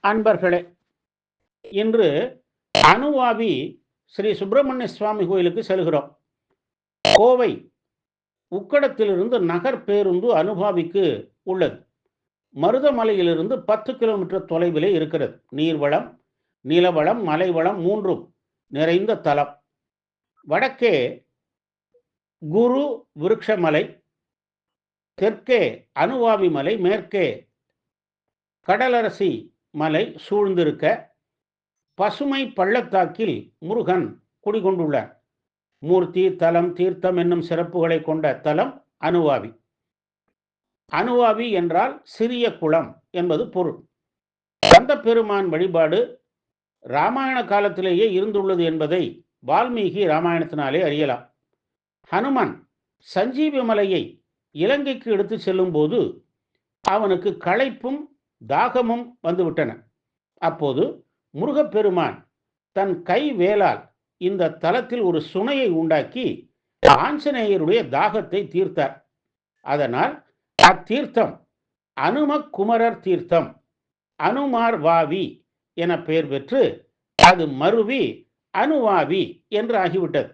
அன்பர்களே, இன்று அனுவாவி ஸ்ரீ சுப்பிரமணிய சுவாமி கோயிலுக்கு செல்கிறோம். கோவை உக்கடத்திலிருந்து நகர் பேருந்து அனுபாவிக்கு உள்ளது. மருதமலையிலிருந்து 10 கிலோமீட்டர் தொலைவிலே இருக்கிறது. நீர்வளம், நிலவளம், மலைவளம் மூன்றும் நிறைந்த தலம். வடக்கே குரு விருட்சமலை, தெற்கே அனுவாவி மலை, மேற்கே கடலரசி மலை சூழ்ந்திருக்க பசுமை பள்ளத்தாக்கில் முருகன் குடிகொண்டுள்ளார். மூர்த்தி, தலம், தீர்த்தம் என்னும் சிறப்புகளை கொண்ட தலம் அனுவாவி. அனுவாவி என்றால் சிறிய குளம் என்பது பொருள். கந்த பெருமான் வழிபாடு இராமாயண காலத்திலேயே இருந்துள்ளது என்பதை வால்மீகி இராமாயணத்தினாலே அறியலாம். ஹனுமன் சஞ்சீவி மலையை இலங்கைக்கு எடுத்து செல்லும் போது அவனுக்கு களைப்பும் தாகமும் வந்துவிட்டன. அப்போது முருகப்பெருமான் தன் கை வேலால் இந்த தலத்தில் ஒரு சுனையை உண்டாக்கி ஆஞ்சநேயருடைய தாகத்தை தீர்த்தார். அதனால் அத்தீர்த்தம் அனுமகுமரர் தீர்த்தம், அனுமார் வாவி என பெயர் பெற்று அது மருவி அனுவாவி என்று ஆகிவிட்டது.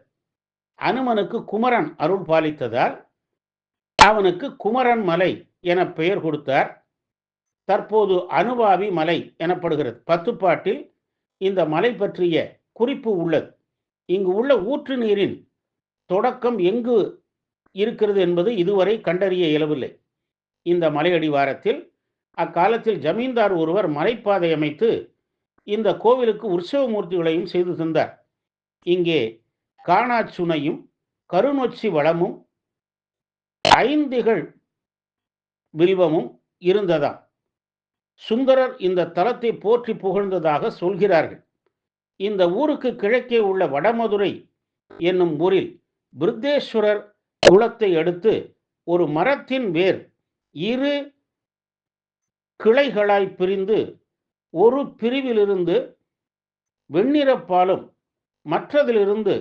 அனுமனுக்கு குமரன் அருள் பாலித்ததால் அவனுக்கு குமரன் மலை என பெயர் கொடுத்தார். தற்போது அனுவாவி மலை எனப்படுகிறது. பத்துப்பாட்டில் இந்த மலை பற்றிய குறிப்பு உள்ளது. இங்கு உள்ள ஊற்று நீரின் தொடக்கம் எங்கு இருக்கிறது என்பது இதுவரை கண்டறிய இயலவில்லை. இந்த மலையடிவாரத்தில் அக்காலத்தில் ஜமீன்தார் ஒருவர் மலைப்பாதை அமைத்து இந்த கோவிலுக்கு உற்சவ மூர்த்திகளையும் செய்து தந்தார். இங்கே காணாச்சுனையும் கருநொச்சி வளமும் ஐந்திகள் வில்வமும் இருந்ததாம். சுந்தரர் இந்த தலத்தை போற்றி புகழ்ந்ததாக சொல்கிறார்கள். இந்த ஊருக்கு கிழக்கே உள்ள வடமதுரை என்னும் ஊரில் பிருத்தேஸ்வரர் குளத்தை அடுத்து ஒரு மரத்தின் வேர் இரு கிளைகளாய் பிரிந்து ஒரு பிரிவிலிருந்து வெண்ணிறப்பாலும் மற்றதிலிருந்து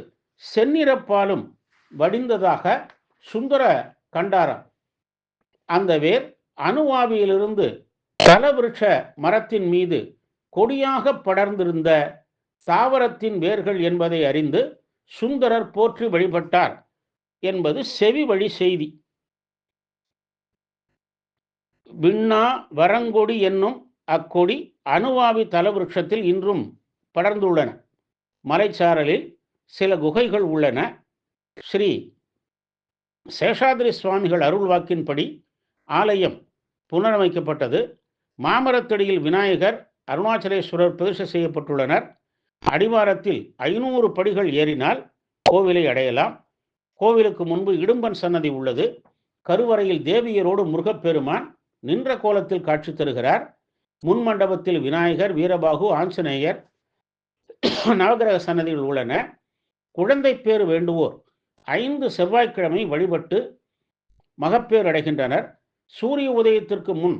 செந்நிறப்பாலும் வடிந்ததாக சுந்தர கண்டாராம். அந்த வேர் அனுவாவியிலிருந்து தலவிருட்ச மரத்தின் மீது கொடியாக படர்ந்திருந்த தாவரத்தின் வேர்கள் என்பதை அறிந்து சுந்தரர் போற்றி வழிபட்டார் என்பது செவி வழி செய்தி. விண்ணா வரங்கொடி என்னும் அக்கொடி அனுவாவி தலவிருட்சத்தில் இன்றும் படர்ந்துள்ளன. மலைச்சாரலில் சில குகைகள் உள்ளன. ஸ்ரீ சேஷாதிரி சுவாமிகள் அருள்வாக்கின்படி ஆலயம் புனரமைக்கப்பட்டது. மாமரத்தடியில் விநாயகர், அருணாச்சலேஸ்வரர் பிரதிஷ்டை செய்யப்பட்டுள்ளனர். அடிவாரத்தில் 500 படிகள் ஏறினால் கோவிலை அடையலாம். கோவிலுக்கு முன்பு இடும்பன் சன்னதி உள்ளது. கருவறையில் தேவியரோடு முருகப்பெருமான் நின்ற கோலத்தில் காட்சி தருகிறார். முன் மண்டபத்தில் விநாயகர், வீரபாகு, ஆஞ்சநேயர், நவகிரக சன்னதிகள் உள்ளன. குழந்தை பேறு வேண்டுவோர் 5 செவ்வாய்க்கிழமை வழிபட்டு மகப்பேர் அடைகின்றனர். சூரிய உதயத்திற்கு முன்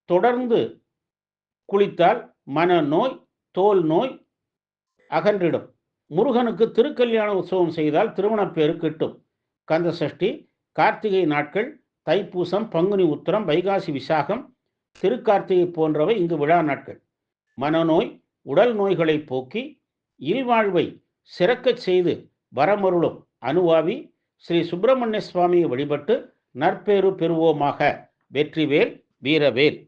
தொடர்ந்து குளித்தால் மனநோய், தோல் நோய் அகன்றிடும். முருகனுக்கு திருக்கல்யாண உற்சவம் செய்தால் திருமணப்பேறு கிட்டும். கந்த சஷ்டி, கார்த்திகை நாட்கள், தைப்பூசம், பங்குனி உத்திரம், வைகாசி விசாகம், திருக்கார்த்திகை போன்றவை இங்கு விழா நாட்கள். மனநோய், உடல் நோய்களை போக்கி இல்வாழ்வை சிறக்கச் செய்து வரமருளும் அனுவாவி ஸ்ரீ சுப்பிரமணிய சுவாமியை வழிபட்டு நற்பேறு பெறுவோமாக. வெற்றிவேல், வீரவேல்.